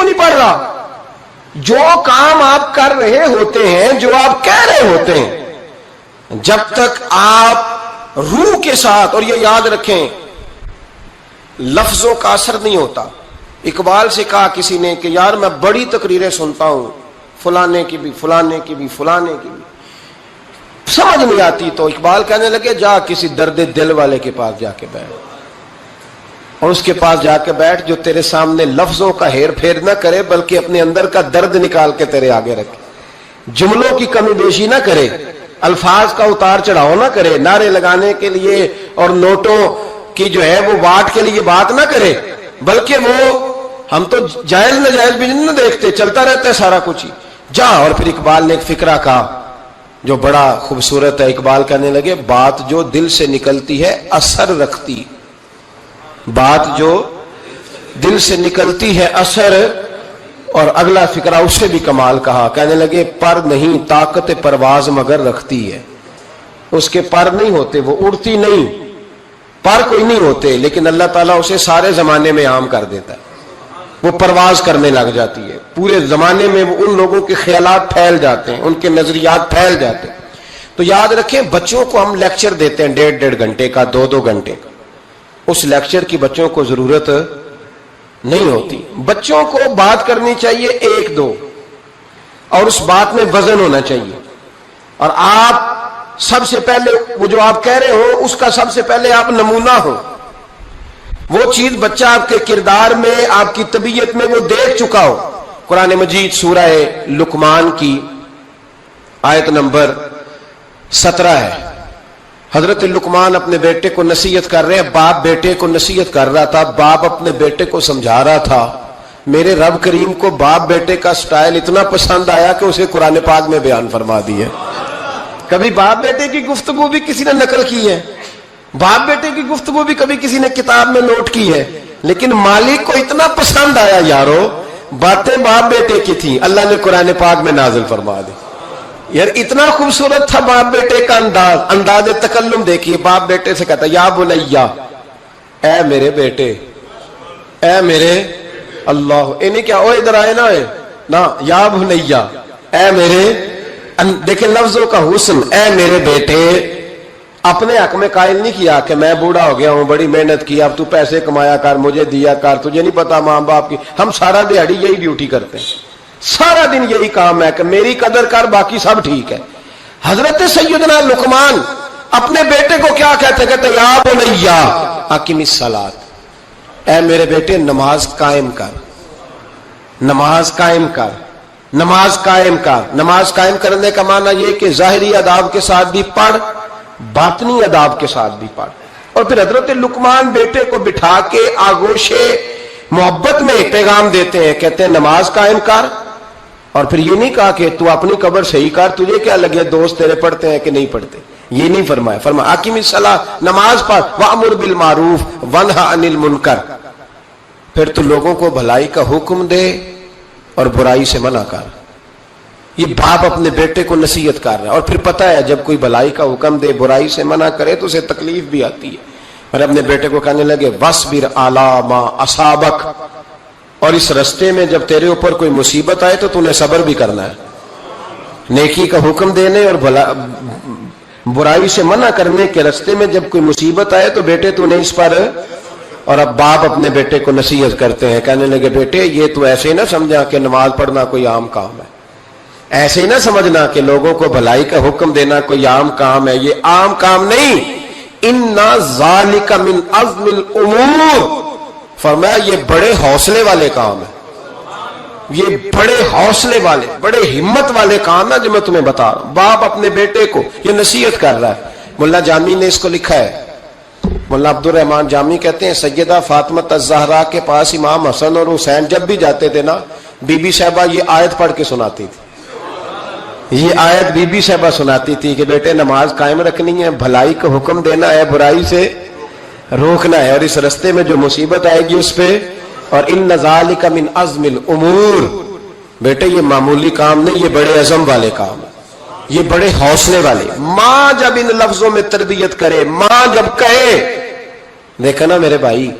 نہیں پڑھ رہا. جو کام آپ کر رہے ہوتے ہیں, جو آپ کہہ رہے ہوتے ہیں, جب تک آپ روح کے ساتھ, اور یہ یاد رکھیں لفظوں کا اثر نہیں ہوتا. اقبال سے کہا کسی نے کہ یار میں بڑی تقریریں سنتا ہوں, فلانے کی بھی فلانے کی بھی فلانے کی بھی, سمجھ نہیں آتی. تو اقبال کہنے لگے جا کسی درد دل والے کے پاس جا کے بیٹھ, اور اس کے پاس جا کے بیٹھ جو تیرے سامنے لفظوں کا ہیر پھیر نہ کرے بلکہ اپنے اندر کا درد نکال کے تیرے آگے رکھے, جملوں کی کمی بیشی نہ کرے, الفاظ کا اتار چڑھاؤ نہ کرے, نعرے لگانے کے لیے اور نوٹوں کی جو ہے وہ واٹ کے لیے بات نہ کرے, بلکہ وہ ہم تو جائز ناجائز بھی نہیں دیکھتے, چلتا رہتا ہے سارا کچھ ہی. جا. اور پھر اقبال نے ایک فقرہ کہا جو بڑا خوبصورت ہے. اقبال کہنے لگے بات جو دل سے نکلتی ہے اثر رکھتی, بات جو دل سے نکلتی ہے اثر. اور اگلا فقرہ اس سے بھی کمال کہا, کہنے لگے پر نہیں طاقت پرواز مگر رکھتی ہے. اس کے پر نہیں ہوتے, وہ اڑتی نہیں, پر کوئی نہیں ہوتے, لیکن اللہ تعالیٰ اسے سارے زمانے میں عام کر دیتا ہے, وہ پرواز کرنے لگ جاتی ہے. پورے زمانے میں وہ ان لوگوں کے خیالات پھیل جاتے ہیں, ان کے نظریات پھیل جاتے ہیں. تو یاد رکھیں بچوں کو ہم لیکچر دیتے ہیں 1.5 گھنٹے کا, 2 گھنٹے کا, اس لیکچر کی بچوں کو ضرورت نہیں ہوتی. بچوں کو بات کرنی چاہیے 1-2, اور اس بات میں وزن ہونا چاہیے. اور آپ سب سے پہلے وہ جو آپ کہہ رہے ہو اس کا سب سے پہلے آپ نمونہ ہو. وہ چیز بچہ آپ کے کردار میں, آپ کی طبیعت میں وہ دیکھ چکا ہو. قرآن مجید سورہ لقمان کی آیت نمبر 17 ہے. حضرت لقمان اپنے بیٹے کو نصیحت کر رہے ہیں. باپ بیٹے کو نصیحت کر رہا تھا, باپ اپنے بیٹے کو سمجھا رہا تھا. میرے رب کریم کو باپ بیٹے کا سٹائل اتنا پسند آیا کہ اسے قرآن پاک میں بیان فرما دی ہے. کبھی باپ بیٹے کی گفتگو بھی کسی نے نقل کی ہے, باپ بیٹے کی گفتگو بھی کبھی کسی نے کتاب میں نوٹ کی ہے, لیکن مالک کو اتنا پسند آیا یارو, باتیں باپ بیٹے کی تھیں, اللہ نے قرآن پاک میں نازل فرما دی. یار اتنا خوبصورت تھا باپ بیٹے کا انداز, انداز تکلم دیکھیے. باپ بیٹے سے کہتا یا بنیا, اے میرے بیٹے, اے میرے اللہ, نہیں کیا او ادھر آئے نا, یا بنیا, اے میرے, دیکھیں لفظوں کا حسن, اے میرے بیٹے. اپنے حق میں قائل نہیں کیا کہ میں بوڑھا ہو گیا ہوں, بڑی محنت کی, اب تو پیسے کمایا کر, مجھے دیا کر, تجھے نہیں پتا ماں باپ کی. ہم سارا دیہڑی یہی ڈیوٹی کرتے ہیں, سارا دن یہی کام ہے کہ میری قدر کر, باقی سب ٹھیک ہے. حضرت سیدنا لقمان اپنے بیٹے کو کیا کہتے یا بنیا اقم الصلاۃ, اے میرے بیٹے نماز قائم کر, نماز قائم کر, نماز قائم کر. نماز قائم کرنے کا معنی یہ کہ ظاہری آداب کے ساتھ بھی پڑھ, باطنی آداب کے ساتھ بھی پڑھ. اور پھر حضرت لقمان بیٹے کو بٹھا کے آگوش محبت میں پیغام دیتے ہیں, کہتے ہیں نماز قائم کر. اور پھر یہ نہیں کہا کہ تو اپنی قبر صحیح کر, تجھے کیا لگے دوست تیرے پڑھتے ہیں کہ نہیں پڑھتے, یہ نہیں فرمایا. فرمایا اقیم الصلاۃ, نماز پڑھ, وامر بالمعروف ونہی عن المنکر. پھر تو لوگوں کو بھلائی کا حکم دے اور برائی سے منع کر. یہ باپ اپنے بیٹے کو نصیحت کر رہا ہے. اور پھر پتہ ہے جب کوئی بھلائی کا حکم دے, برائی سے منع کرے تو اسے تکلیف بھی آتی ہے. اور اپنے بیٹے کو کہنے لگے وَاصْبِرْ عَلَىٰ مَا أَصَابَكَ, اور اس رستے میں جب تیرے اوپر کوئی مصیبت آئے تو نے صبر بھی کرنا ہے. نیکی کا حکم دینے اور برائی سے منع کرنے کے رستے میں جب کوئی مصیبت آئے تو بیٹے تو نے اس پر. اور اب باپ اپنے بیٹے کو نصیحت کرتے ہیں, کہنے لگے بیٹے یہ تو ایسے نہ سمجھا کہ نماز پڑھنا کوئی عام کام ہے, ایسے نہ سمجھنا کہ لوگوں کو بھلائی کا حکم دینا کوئی عام کام ہے, یہ عام کام نہیں. اِنَّا ذَلِكَ مِنْ عَزْمِ الْأُمُورِ, فرمایا یہ بڑے حوصلے والے کام ہیں, یہ بڑے حوصلے والے, بڑے ہمت والے کام ہیں جو میں تمہیں بتا رہا ہوں. باپ اپنے بیٹے کو یہ نصیحت کر رہا ہے. ملا جامی نے اس کو لکھا ہے, مولانا عبد الرحمان جامی کہتے ہیں سیدہ فاطمہ الزہرا کے پاس امام حسن اور حسین جب بھی جاتے تھے نا, بی بی صاحبہ یہ آیت پڑھ کے سناتی تھی. یہ آیت بی بی صاحبہ سناتی تھی کہ بیٹے نماز قائم رکھنی ہے, بھلائی کا حکم دینا ہے, برائی سے روکنا ہے, اور اس رستے میں جو مصیبت آئے گی اس پہ. اور ان ذالک من عزم الامور, بیٹے یہ معمولی کام نہیں, یہ بڑے عزم والے کام, یہ بڑے حوصلے والے. ماں جب ان لفظوں میں تربیت کرے, ماں جب کہے, دیکھا نا میرے بھائی,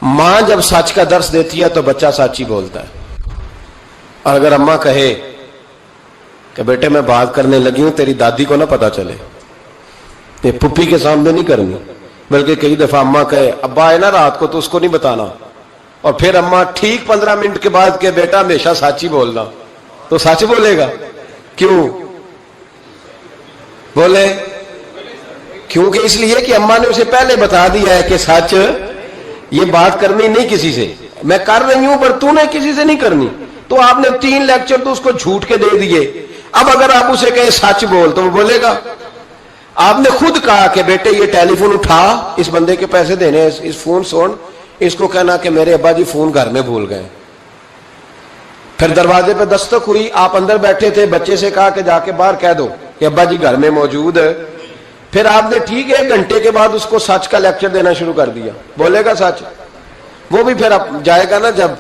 ماں جب سچ کا درس دیتی ہے تو بچہ سچ ہی بولتا ہے. اور اگر اماں کہے کہ بیٹے میں بات کرنے لگی ہوں تیری دادی کو نہ پتا چلے، یہ پھپھی کے سامنے نہیں کرنی، بلکہ کئی دفعہ اماں کہے ابا آئے نا رات کو تو اس کو نہیں بتانا، اور پھر اماں ٹھیک 15 منٹ کے بعد کہ بیٹا ہمیشہ سچ ہی بولنا، تو سچ بولے گا. کیوں بولے؟ کیونکہ اس لیے کہ اماں نے اسے پہلے بتا دیا ہے کہ سچ یہ بات کرنی نہیں کسی سے، میں کر رہی ہوں پر تو نے کسی سے نہیں کرنی. تو آپ نے 3 لیکچر تو اس کو جھوٹ کے دے دیے. اب اگر آپ اسے کہیں سچ بول تو وہ بولے گا. آپ نے خود کہا کہ بیٹے یہ ٹیلی فون اٹھا، اس بندے کے پیسے دینے، اس فون سن، اس کو کہنا کہ میرے ابا جی فون گھر میں بھول گئے. پھر دروازے پہ دستک ہوئی، آپ اندر بیٹھے تھے، بچے سے کہا کہ جا کے باہر کہہ دو کہ ابا جی گھر میں موجود ہے. پھر آپ نے ٹھیک 1 گھنٹے کے بعد اس کو سچ کا لیکچر دینا شروع کر دیا. بولے گا سچ؟ وہ بھی پھر جائے گا نا جب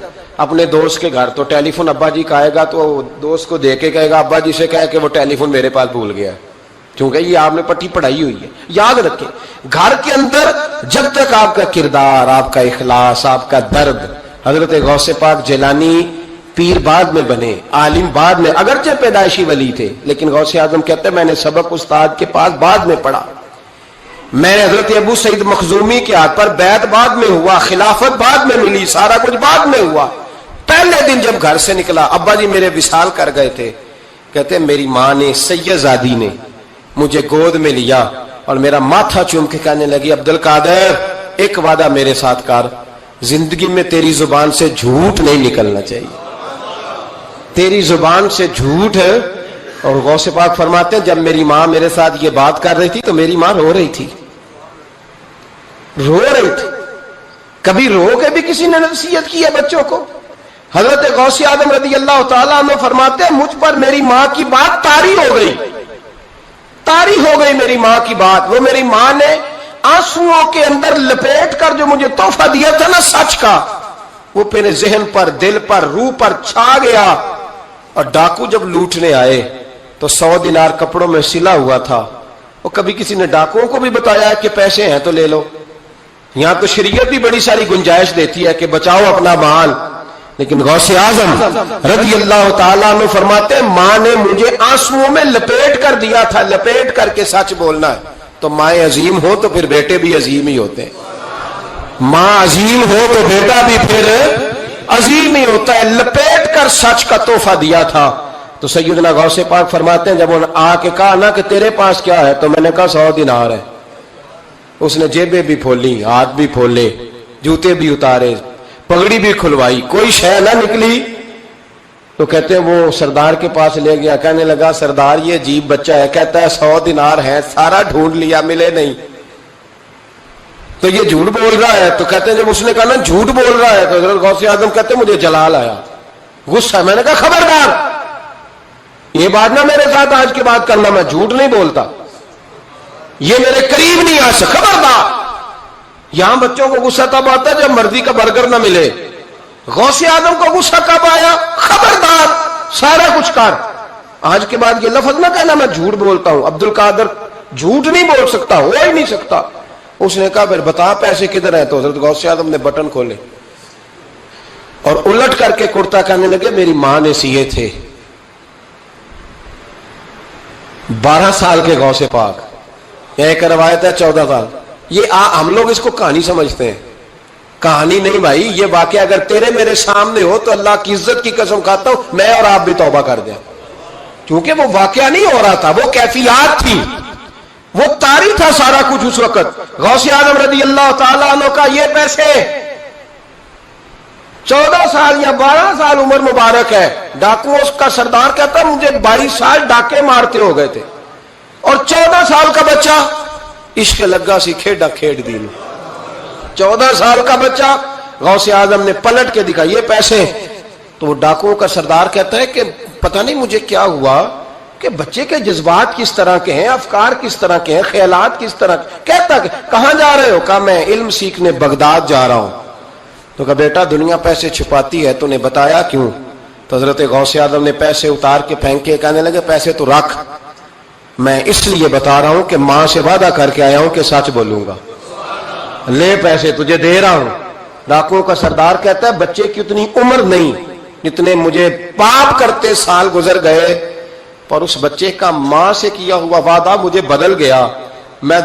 اپنے دوست کے گھر، تو ٹیلی فون ابا جی کا آئے گا تو دوست کو دے کے کہے گا ابا جی سے کہے کہ وہ ٹیلی فون میرے پاس بھول گیا، کیونکہ یہ آپ نے پٹی پڑھائی ہوئی ہے. یاد رکھیں گھر کے اندر جب تک آپ کا کردار، آپ کا اخلاص، آپ کا درد، حضرت غوث پاک جیلانی پیر بعد میں بنے، عالم بعد میں، اگرچہ پیدائشی ولی تھے، لیکن غوث اعظم کہتے ہیں میں نے سبق استاد کے پاس بعد میں پڑھا. میں نے حضرت ابو سعید مخزومی کے ہاتھ پر بیعت بعد میں ہوا، خلافت بعد میں ملی، سارا کچھ بعد میں ہوا. پہلے دن جب گھر سے نکلا، ابا جی میرے وصال کر گئے تھے، کہتے ہیں میری ماں نے، سید زادی نے مجھے گود میں لیا اور میرا ماتھا چوم کے کہنے لگی عبد القادر ایک وعدہ میرے ساتھ کر، زندگی میں تیری زبان سے جھوٹ نہیں نکلنا چاہیے، تیری زبان سے جھوٹ ہے. اور غوث پاک فرماتے ہیں جب میری ماں میرے ساتھ یہ بات کر رہی تھی تو میری ماں رو رہی تھی، رو رہی تھی. کبھی رو کے بھی کسی نے نصیحت کی ہے بچوں کو؟ حضرت غوث اعظم رضی اللہ تعالیٰ عنہ فرماتے ہیں مجھ پر میری ماں کی بات طاری ہو گئی، طاری ہو گئی میری ماں کی بات. وہ میری ماں نے آنسوؤں کے اندر لپیٹ کر جو مجھے تحفہ دیا تھا نا سچ کا، وہ میرے ذہن پر، دل پر، روح پر چھا گیا. اور ڈاکو جب لوٹنے آئے تو 100 دینار کپڑوں میں سلا ہوا تھا. اور کبھی کسی نے ڈاکوؤں کو بھی بتایا کہ پیسے ہیں تو لے لو. یہاں تو شریعت بھی بڑی ساری گنجائش دیتی ہے کہ بچاؤ اپنا مال، لیکن غوث اعظم رضی اللہ تعالیٰ عنہ فرماتے ہیں ماں نے مجھے آنسوؤں میں لپیٹ کر دیا تھا، لپیٹ کر کے سچ بولنا ہے. تو مائیں عظیم ہو تو پھر بیٹے بھی عظیم ہی ہوتے ہیں، ماں عظیم ہو تو بیٹا بھی پھر عظیم ہی ہوتا ہے. لپیٹ کر سچ کا تحفہ دیا تھا. تو سیدنا غوث پاک فرماتے ہیں جب انہوں نے آ کے کہا نا کہ تیرے پاس کیا ہے، تو میں نے کہا 100 دینار ہے. اس نے جیبیں بھی کھولی، ہاتھ بھی کھولے، جوتے بھی اتارے، پگڑی بھی کھلوائی، کوئی شے نہ نکلی. تو کہتے ہیں وہ سردار کے پاس لے گیا، کہنے لگا سردار یہ عجیب بچہ ہے، کہتا ہے 100 دینار ہے، سارا ڈھونڈ لیا ملے نہیں، تو یہ جھوٹ بول رہا ہے. تو کہتے ہیں جب اس نے کہا نا جھوٹ بول رہا ہے، تو حضرت غوث اعظم کہتے ہیں مجھے جلال آیا، غصہ. میں نے کہا خبردار یہ بات نہ میرے ساتھ آج کے بعد کرنا، میں جھوٹ نہیں بولتا، یہ میرے قریب نہیں آ سکتا، خبردار. یہاں بچوں کو غصہ تب آتا ہے جب مرضی کا برگر نہ ملے. غوث اعظم کو غصہ کب آیا؟ خبردار سارا کچھ کر، آج کے بعد یہ لفظ نہ کہنا میں جھوٹ بولتا ہوں. عبد القادر جھوٹ نہیں بول سکتا، ہو ہی نہیں سکتا. اس نے کہا پھر بتا پیسے کدھر ہیں؟ تو حضرت غوث اعظم نے بٹن کھولے اور الٹ کر کے کرتا کہنے لگے میری ماں نے سیے تھے. 12 سال کے غوث پاک، ایک روایت ہے 14 سال. یہ ہم لوگ اس کو کہانی سمجھتے ہیں، کہانی نہیں بھائی، یہ واقعہ اگر تیرے میرے سامنے ہو تو اللہ کی عزت کی قسم کھاتا ہوں میں اور آپ بھی توبہ کر دیں، کیونکہ وہ واقعہ نہیں ہو رہا تھا، وہ کیفیات تھی، وہ طاری تھا سارا کچھ اس وقت. غوث اعظم رضی اللہ تعالیٰ عنہ کا یہ پیسے 14 سال یا 12 سال عمر مبارک ہے. ڈاکوؤں کا سردار کہتا ہے مجھے 22 سال ڈاکے مارتے ہو گئے تھے، اور 14 سال کا بچہ عشق لگا سی کھیڈا کھیڈ دی. 14 سال کا بچہ غوث اعظم نے پلٹ کے دکھا یہ پیسے. تو ڈاکوؤں کا سردار کہتا ہے کہ پتہ نہیں مجھے کیا ہوا کہ بچے کے جذبات کس طرح کے ہیں، افکار کس طرح کے ہیں، خیالات کس طرح. کہتا کہ کہاں جا رہے ہو؟ کہا میں علم سیکھنے بغداد جا رہا ہوں. تو کہا بیٹا دنیا پیسے چھپاتی ہے، تو نے بتایا کیوں؟ تو حضرت غوث اعظم نے پیسے اتار کے پھینکے، کہنے لگے پیسے تو رکھ، میں اس لیے بتا رہا ہوں کہ ماں سے وعدہ کر کے آیا ہوں کہ سچ بولوں گا، لے پیسے تجھے دے رہا ہوں. ڈاکوؤں کا سردار کہتا ہے بچے کی اتنی عمر نہیں جتنے مجھے پاپ کرتے سال گزر گئے، پر اس بچے کا ماں سے کیا ہوا وعدہ مجھے بدل گیا، میں